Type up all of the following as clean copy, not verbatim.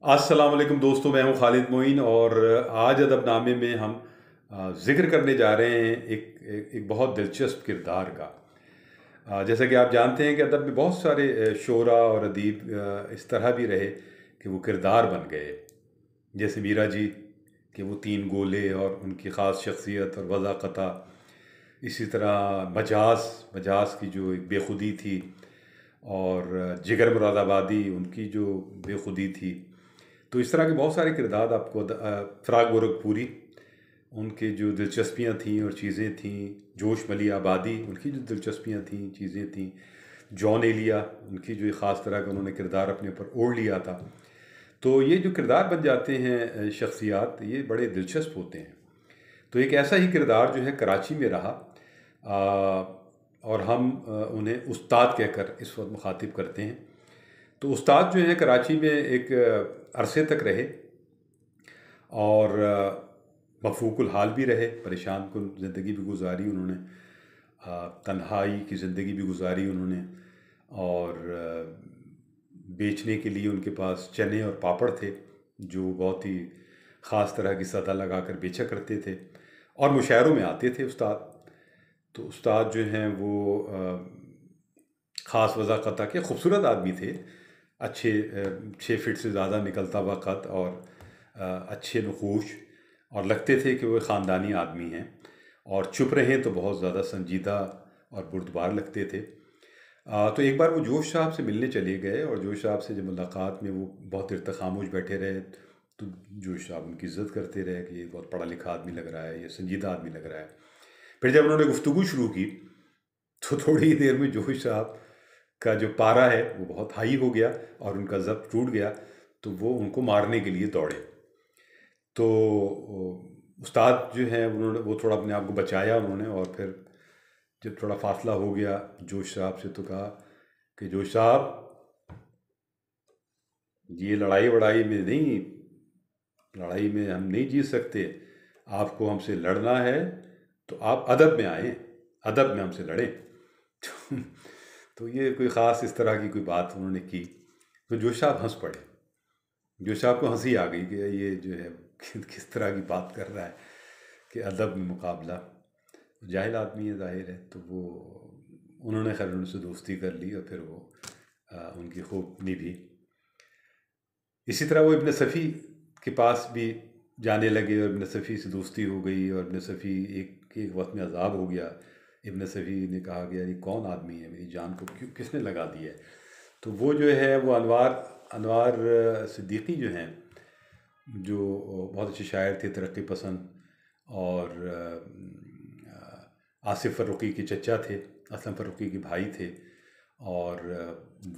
अस्सलाम वालेकुम दोस्तों, मैं हूं खालिद मोइन और आज अदब नामे में हम ज़िक्र करने जा रहे हैं एक बहुत दिलचस्प किरदार का। जैसा कि आप जानते हैं कि अदब में बहुत सारे शोरा और अदीब इस तरह भी रहे कि वो किरदार बन गए। जैसे मीरा जी के वो तीन गोले और उनकी ख़ास शख्सियत और वज़ाक़ता। इसी तरह मजाज मजाज की जो एक बेखुदी थी, और जिगर मुरादाबादी उनकी जो बेखुदी थी। तो इस तरह के बहुत सारे किरदार आपको फ़राग गोरखपुरी उनके जो दिलचस्पियाँ थीं और चीज़ें थीं, जोश मली आबादी उनकी जो दिलचस्पियाँ थीं, चीज़ें थीं, जॉन एलिया उनकी जो ख़ास तरह का उन्होंने किरदार अपने ऊपर ओढ़ लिया था। तो ये जो किरदार बन जाते हैं शख्सियात, ये बड़े दिलचस्प होते हैं। तो एक ऐसा ही किरदार जो है कराची में रहा, और हम उन्हें उस्ताद कहकर इस वक्त मुखातिब करते हैं। तो उस्ताद जो हैं कराची में एक अरसे तक रहे और मफूकुल हाल भी रहे, परेशान कुन ज़िंदगी भी गुजारी उन्होंने, तन्हाई की ज़िंदगी भी गुजारी उन्होंने। और बेचने के लिए उनके पास चने और पापड़ थे जो बहुत ही ख़ास तरह की सदा लगा कर बेचा करते थे, और मुशायरों में आते थे उस्ताद। तो उस्ताद जो हैं वो ख़ास वज़ाक़ता के खूबसूरत आदमी थे, अच्छे 6 फीट से ज़्यादा निकलता हुआ कद और अच्छे नखूश, और लगते थे कि वो ख़ानदानी आदमी हैं, और चुप रहें तो बहुत ज़्यादा संजीदा और बुर्दबार लगते थे। तो एक बार वो जोश साहब से मिलने चले गए, और जोश साहब से जब मुलाकात में वो बहुत देर तक खामोश बैठे रहे, तो जोश साहब उनकी इज़्ज़त करते रहे कि ये बहुत पढ़ा लिखा आदमी लग रहा है, ये संजीदा आदमी लग रहा है। फिर जब उन्होंने गुफ्तगू शुरू की तो थोड़ी ही देर में जोश साहब का जो पारा है वो बहुत हाई हो गया और उनका ज़ब्त टूट गया, तो वो उनको मारने के लिए दौड़े। तो उस्ताद जो हैं उन्होंने वो थोड़ा अपने आप को बचाया उन्होंने, और फिर जब थोड़ा फासला हो गया जोश साहब से, तो कहा कि जोश साहब, ये लड़ाई वड़ाई में नहीं, लड़ाई में हम नहीं जीत सकते, आपको हमसे लड़ना है तो आप अदब में आएँ, अदब में हमसे लड़ें। तो ये कोई ख़ास इस तरह की कोई बात उन्होंने की, तो जोश साहब हंस पड़े। जोश साहब को हंसी आ गई कि ये जो है किस तरह की बात कर रहा है कि अदब में मुकाबला। जाहिल आदमी है ज़ाहिर है, तो वो उन्होंने खैर उनसे दोस्ती कर ली, और फिर वो उनकी खूब निभी। इसी तरह वो इब्न सफ़ी के पास भी जाने लगे, और इब्न सफ़ी से दोस्ती हो गई, और इब्न सफ़ी एक वक्त में अज़ाब हो गया। इब्न सफ़ी ने कहा कि यार ये कौन आदमी है, मेरी जान को क्यों किसने लगा दी है। तो वो जो है वो अनवार सिद्दीकी जो हैं, जो बहुत अच्छे शायर थे, तरक्की पसंद, और आसिफ फ़र्रुख़ी के चचा थे, असलम फ़र्रुख़ी के भाई थे, और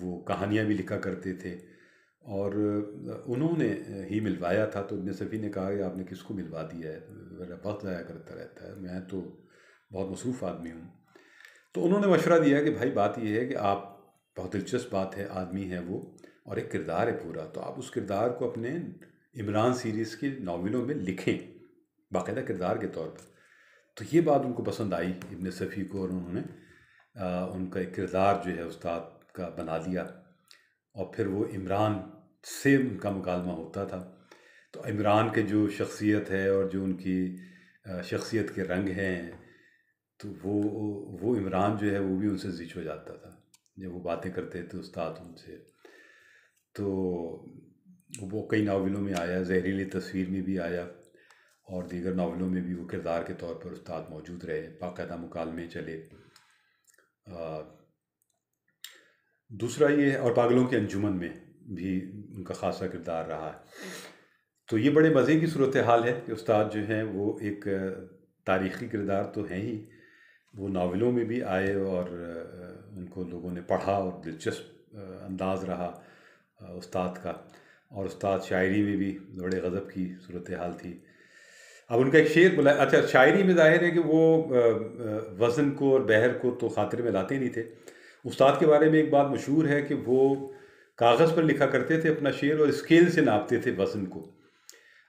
वो कहानियाँ भी लिखा करते थे, और उन्होंने ही मिलवाया था। तो इब्न सफ़ी ने कहा कि आपने किसको मिलवा दिया है, मेरा वक्त ज़ाया करता रहता है, मैं तो बहुत मसरूफ़ आदमी हूँ। तो उन्होंने मशवरा दिया कि भाई बात यह है कि आप, बहुत दिलचस्प बात है, आदमी है वो, और एक किरदार है पूरा, तो आप उस किरदार को अपने इमरान सीरीज़ की नावलों में लिखें बाकायदा किरदार के तौर पर। तो ये बात उनको पसंद आई इब्न सफ़ी को, और उन्होंने उनका एक किरदार जो है उस्ताद का बना दिया, और फिर वो इमरान से उनका मुकालमा होता था। तो इमरान के जो शख्सियत है और जो उनकी शख्सियत के रंग हैं, तो वो इमरान जो है वो भी उनसे ज़िच हो जाता था जब वो बातें करते थे उस्ताद उनसे। तो वो कई नावलों में आया, ज़हरीली तस्वीर में भी आया, और दीगर नावलों में भी वो किरदार के तौर पर उस्ताद मौजूद रहे, बाकायदा मुकालमे चले। दूसरा ये है, और पागलों के अंजुमन में भी उनका ख़ासा किरदार रहा है। तो ये बड़े मज़े की सूरत हाल है कि उस्ताद जो हैं वो एक तारीख़ी किरदार तो हैं ही, वो नावलों में भी आए, और उनको लोगों ने पढ़ा, और दिलचस्प अंदाज़ रहा उस्ताद का। और उस्ताद शायरी में भी बड़े गज़ब की सूरत हाल थी। अब उनका एक शेर बोला, अच्छा, शायरी में ज़ाहिर है कि वो वज़न को और बहर को तो ख़ातिर में लाते नहीं थे। उस्ताद के बारे में एक बात मशहूर है कि वो कागज़ पर लिखा करते थे अपना शेर, और स्केल से नापते थे वज़न को।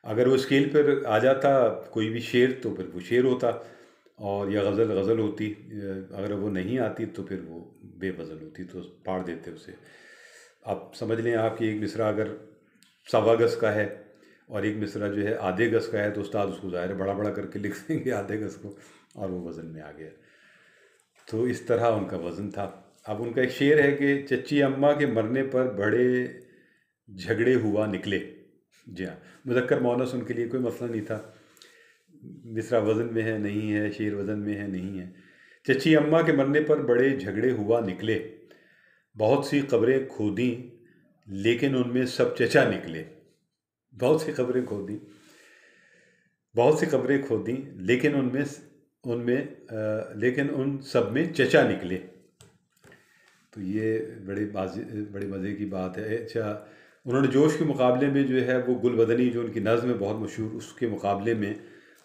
अगर वो स्केल पर आ जाता कोई भी शेर, तो फिर वो शेर होता, और या गज़ल होती। अगर वो नहीं आती तो फिर वो बेवज़न होती, तो फाड़ देते उसे। आप समझ लें, आपकी एक मिसरा अगर सवा गज़ का है और एक मिसरा जो है आधे गज़ का है, तो उस्ताद उसको ज़ाहिर है बड़ा बड़ा करके लिख देंगे आधे गज़ को, और वो वज़न में आ गया। तो इस तरह उनका वज़न था। अब उनका एक शेर है कि चच्ची अम्मा के मरने पर बड़े झगड़े हुआ निकले। जी हाँ, मुज़क्कर मुअन्नस उनके लिए कोई मसला नहीं था। मिसरा वज़न में है नहीं है, शेर वज़न में है नहीं है। चच्ची अम्मा के मरने पर बड़े झगड़े हुआ निकले, बहुत सी कब्रें खोदी लेकिन उनमें सब चचा निकले। बहुत सी खबरें खोदी, बहुत सी खबरें खोदी लेकिन लेकिन उन सब में चचा निकले। तो ये बड़े मज़े की बात है। अच्छा, उन्होंने जोश के मुकाबले में जो है वो गुल बदनी, जो उनकी नज़्म है बहुत मशहूर, उसके मुकाबले में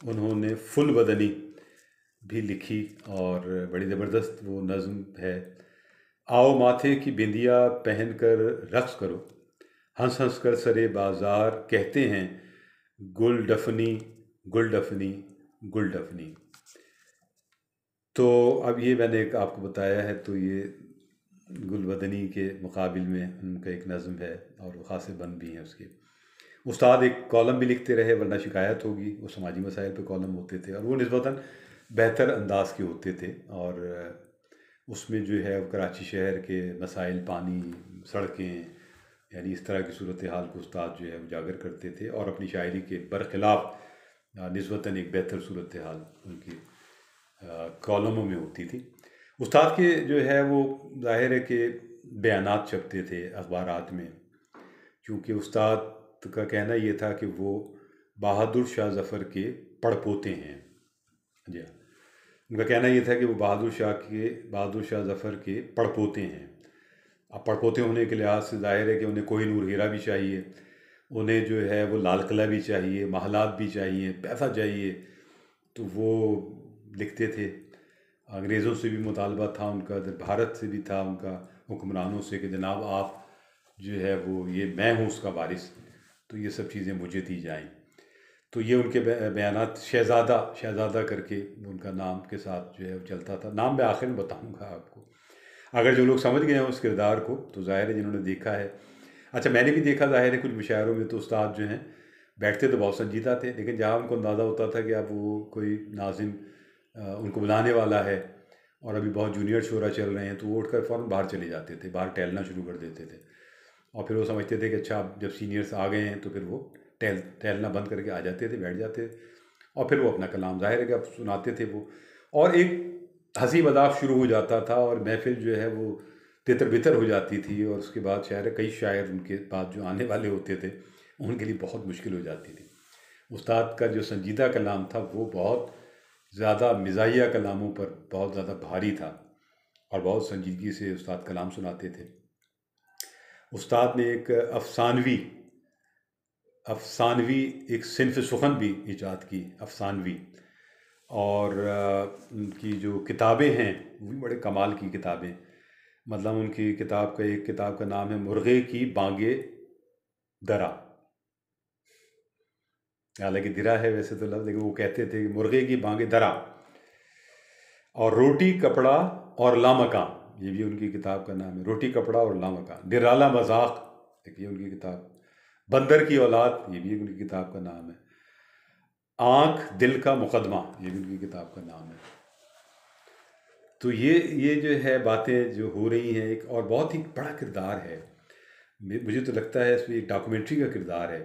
उन्होंने फुल बदनी भी लिखी और बड़ी ज़बरदस्त वो नज़्म है। आओ माथे की बिंदिया पहन कर रक़्स करो, हंस हंस कर सरे बाज़ार कहते हैं गुल डफनी गुल डफनी गुल डफनी। तो अब ये मैंने आपको बताया है, तो ये गुलबदनी के मुकाबिल में उनका एक नज़्म है और वो ख़ासे बंद भी हैं उसके। उस्ताद एक कॉलम भी लिखते रहे, वरना शिकायत होगी। वो समाजी मसाइल पे कॉलम होते थे और वो निस्बतन बेहतर अंदाज के होते थे, और उसमें जो है कराची शहर के मसाइल, पानी, सड़कें, यानी इस तरह की सूरत हाल को उस्ताद जो है उजागर करते थे, और अपनी शायरी के बरखिलाफ़ निस्बतन एक बेहतर सूरत हाल उनकी कॉलमों में होती थी। उस्ताद के जो है वो ज़ाहिर है कि बयानात छपते थे अखबारात में, क्योंकि उस्ताद का कहना ये था कि वो बहादुर शाह ज़फ़र के पड़पोते हैं। जी हाँ, उनका कहना ये था कि वो बहादुर शाह ज़फ़र के पड़पोते हैं। अब पड़पोते होने के लिहाज से ज़ाहिर है कि उन्हें कोहिनूर हीरा भी चाहिए, उन्हें जो है वो लाल किला भी चाहिए, महलात भी चाहिए, पैसा चाहिए। तो वो लिखते थे। अंग्रेज़ों से भी मुतालबा था उनका, भारत से भी था उनका, हुक्मरानों से, कि जनाब आप जो है वो ये मैं हूँ उसका वारिस, तो ये सब चीज़ें मुझे दी जाएं। तो ये उनके बयानात, शहज़ादा करके उनका नाम के साथ जो है वो चलता था। नाम मैं आखिर में बताऊँगा आपको, अगर जो लोग समझ गए हैं उस किरदार को तो ज़ाहिर है जिन्होंने देखा है। अच्छा, मैंने भी देखा ज़ाहिर है कुछ मुशायरों में, तो उस्ताद जो हैं बैठते तो बहुत संजीदा थे, लेकिन जहाँ उनको अंदाज़ा होता था कि अब वो कोई नाज़िम उनको बुलाने वाला है और अभी बहुत जूनियर शोरा चल रहे हैं, तो वो उठकर फ़ौरन बाहर चले जाते थे, बाहर टहलना शुरू कर देते थे। और फिर वो समझते थे कि अच्छा अब जब सीनियर्स आ गए हैं तो फिर वो टहलना बंद करके आ जाते थे, बैठ जाते थे, और फिर वो अपना कलाम ज़ाहिर है कि अब सुनाते थे वो, और एक हंसी मजाक शुरू हो जाता था और महफिल जो है वो तितर बितर हो जाती थी। और उसके बाद शायर, कई शायर उनके बाद जो आने वाले होते थे उनके लिए बहुत मुश्किल हो जाती थी। उस्ताद का जो संजीदा कलाम था वो बहुत ज़्यादा मिज़ाहिया कलामों पर बहुत ज़्यादा भारी था, और बहुत संजीदगी से उस्ताद कलाम सुनाते थे। उस्ताद ने एक अफसानवी एक सिनफ सुखन भी ईजाद की, अफसानवी, और उनकी जो किताबें हैं वो भी बड़े कमाल की किताबें। मतलब उनकी एक किताब का नाम है मुर्गे की बांगे दरा, हालांकि दिरा है वैसे तो लफ्ज़, लेकिन वो कहते थे कि मुर्गे की बांगे दरा, और रोटी कपड़ा और लामकान, ये भी उनकी किताब का नाम है, रोटी कपड़ा और लामकान। दिराला मजाक, देखिए उनकी किताब। बंदर की औलाद, ये भी उनकी किताब का नाम है। आँख दिल का मुकदमा, ये भी उनकी किताब का नाम है। तो ये जो है बातें जो हो रही हैं, एक और बहुत ही बड़ा किरदार है, मुझे तो लगता है इसमें एक डॉक्यूमेंट्री का किरदार है।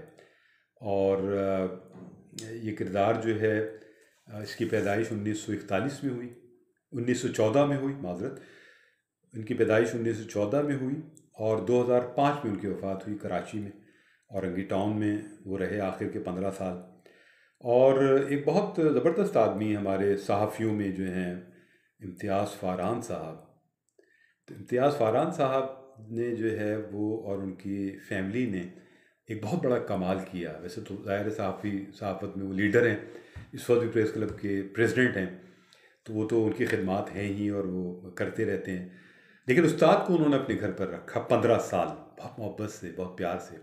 और ये किरदार जो है इसकी पैदाइश 1941 में हुई, 1914 में हुई, माजरत, इनकी पैदाइश 1914 में हुई और 2005 में उनकी वफ़ात हुई कराची में, औरंगी टाउन में वो रहे आखिर के 15 साल। और एक बहुत ज़बरदस्त आदमी हमारे सहाफ़ियों में जो हैं इम्तियाज़ फ़ारान साहब। तो इम्तियाज़ फ़ारान साहब ने जो है वो और उनकी फ़ैमिली ने एक बहुत बड़ा कमाल किया। वैसे तो ज़ाहिर सहाफ़त में वो लीडर हैं, इस वक्त भी प्रेस क्लब के प्रेसिडेंट हैं, तो वो तो उनकी खिदमात हैं ही और वो करते रहते हैं। लेकिन उस्ताद को उन्होंने अपने घर पर रखा 15 साल, बहुत मोहब्बत से, बहुत प्यार से,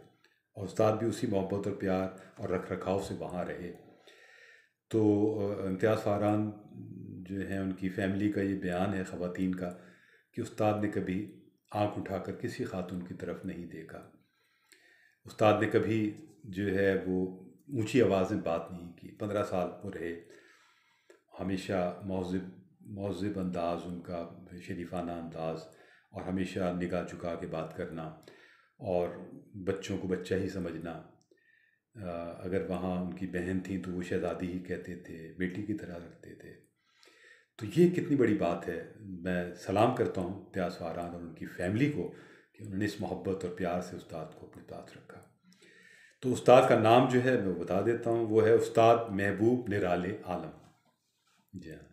और उस्ताद भी उसी मोहब्बत और प्यार और रख रखाव से वहाँ रहे। तो इम्तियाज़ फ़ारान जो है उनकी फ़ैमिली का ये बयान है ख़वातीन का कि उस्ताद ने कभी आँख उठाकर किसी खातून की तरफ नहीं देखा। استاد نے کبھی جو ہے وہ اونچی آواز میں بات نہیں کی، 15 سال وہ رہے، ہمیشہ مہذب انداز ان کا، شریفانہ انداز، اور ہمیشہ نگاہ جھکا کے بات کرنا، اور بچوں کو بچہ ہی سمجھنا، اگر وہاں ان کی بہن تھیں تو وہ شہزادی ہی کہتے تھے، بیٹی کی طرح رکھتے تھے. تو یہ کتنی بڑی بات ہے. میں سلام کرتا ہوں امتیاز فاران اور ان کی فیملی کو کہ انہوں نے اس محبت اور پیار سے استاد کو اپنے پاس رکھا. تو استاد کا نام جو ہے میں بتا دیتا ہوں، وہ ہے استاد محبوب نرالے عالم. جی ہاں،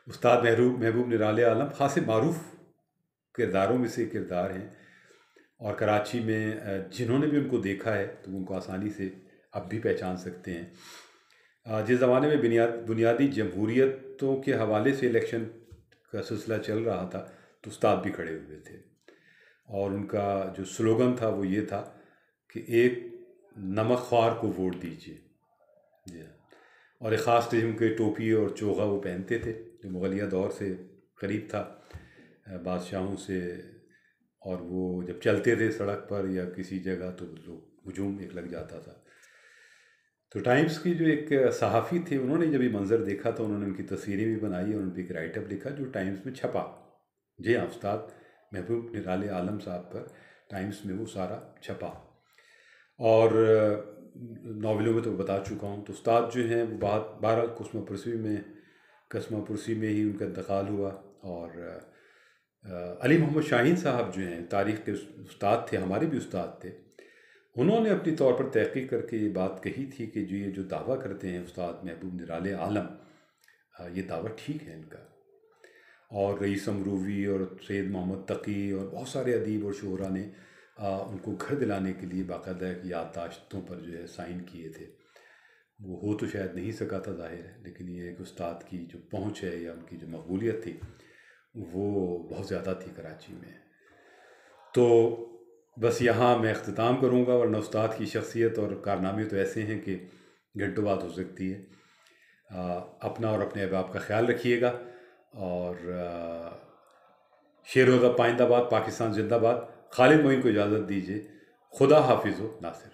استاد محبوب نرالے عالم خاصے معروف کرداروں میں سے کردار ہیں، اور کراچی میں جنہوں نے بھی ان کو دیکھا ہے تو ان کو آسانی سے اب بھی پہچان سکتے ہیں. جس زمانے میں بنیادی جمہوریتوں کے حوالے سے الیکشن کا سلسلہ چل رہا تھا تو استاد بھی کھڑے ہوئے تھے، اور ان کا جو سلوگن تھا وہ یہ تھا کہ ایک نمک خوار کو ووٹ دیجیے. جی ہاں، اور ایک خاص قسم کے ٹوپی اور چوغا وہ پہنتے تھے جو مغلیہ دور سے قریب تھا بادشاہوں سے، اور وہ جب چلتے تھے سڑک پر یا کسی جگہ تو لوگ ہجوم ایک لگ جاتا تھا. تو ٹائمز کی جو ایک صحافی تھے، انہوں نے جب یہ منظر دیکھا تو انہوں نے ان کی تصویریں بھی بنائی اور ان پہ ایک رائٹ اپ لکھا جو ٹائمز میں چھپا. جی ہاں، استاد محبوب نرالے عالم صاحب پر ٹائمز میں وہ سارا چھپا. اور ناولوں میں تو بتا چکا ہوں. تو استاد جو ہیں وہ بہرحال قسمہ پرسی میں ہی ان کا انتقال ہوا. اور علی محمد شاہین صاحب جو ہیں تاریخ کے استاد تھے، ہمارے بھی استاد تھے، انہوں نے اپنی طور پر تحقیق کر کے یہ بات کہی تھی کہ یہ جو دعویٰ کرتے ہیں استاد محبوب نرالے عالم، یہ دعویٰ ٹھیک ہے ان کا. اور رئیس امروی اور سید محمد تقی اور بہت سارے ادیب اور شعراء نے ان کو گھر دلانے کے لیے باقاعدہ یادداشتوں پر جو ہے سائن کیے تھے. وہ ہو تو شاید نہیں سکا تھا ظاہر ہے، لیکن یہ ایک استاد کی جو پہنچ ہے یا ان کی جو مقبولیت تھی وہ بہت زیادہ تھی کراچی میں. تو بس یہاں میں اختتام کروں گا، ورنہ استاد کی شخصیت اور کارنامے تو ایسے ہیں کہ گھنٹوں بات ہو سکتی ہے. اپنا اور اپنے احباب کا خیال رکھیے گا، اور شیر و ادب پائندہ باد، پاکستان زندہ باد. خالد معین کو اجازت دیجیے. خدا حافظ و ناصر.